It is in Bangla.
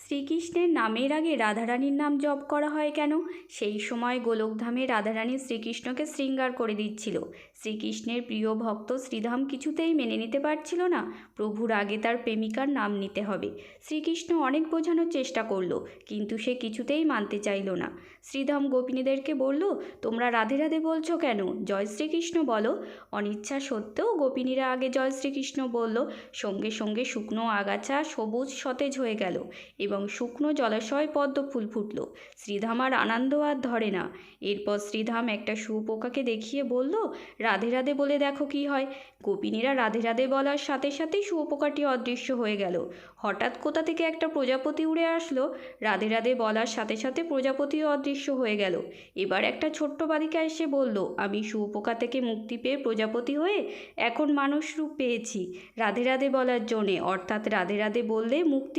শ্রীকৃষ্ণের নামের আগে রাধারানীর নাম জপ করা হয় কেন? সেই সময় গোলকধামে রাধারানী শ্রীকৃষ্ণকে শৃঙ্গার করে দিচ্ছিল। শ্রীকৃষ্ণের প্রিয় ভক্ত শ্রীধাম কিছুতেই মেনে নিতে পারছিল না প্রভুর আগে তার প্রেমিকার নাম নিতে হবে। শ্রীকৃষ্ণ অনেক বোঝানোর চেষ্টা করলো, কিন্তু সে কিছুতেই মানতে চাইল না। শ্রীধাম গোপিনীদেরকে বলল, তোমরা রাধে রাধে বলছো কেন? জয় শ্রীকৃষ্ণ বলো। অনিচ্ছা সত্ত্বেও গোপিনীরা আগে জয় শ্রীকৃষ্ণ বলল। সঙ্গে সঙ্গে শুকনো আগাছা সবুজ সতেজ হয়ে গেল এবং শুকনো জলাশয় পদ্ম ফুল ফুটল। শ্রীধাম আর আনন্দ আর ধরে না। এরপর শ্রীধাম একটা শুঁয়োপোকাকে দেখিয়ে বলল, রাধে রাধে বলে দেখো কি হয়। গোপিনীরা রাধে রাধে বলার সাথে সাথেই শুঁয়োপোকাটি অদৃশ্য হয়ে গেল। হঠাৎ কোথা থেকে একটা প্রজাপতি উড়ে আসলো। রাধে রাধে বলার সাথে সাথে প্রজাপতিও অদৃশ্য হয়ে গেল। এবার একটা ছোট্ট বালিকা এসে বলল, আমি শুঁয়োপোকা থেকে মুক্তি পেয়ে প্রজাপতি হয়ে এখন মানুষ রূপ পেয়েছি রাধে রাধে বলার জন্যে, অর্থাৎ রাধে রাধে বললে মুক্তি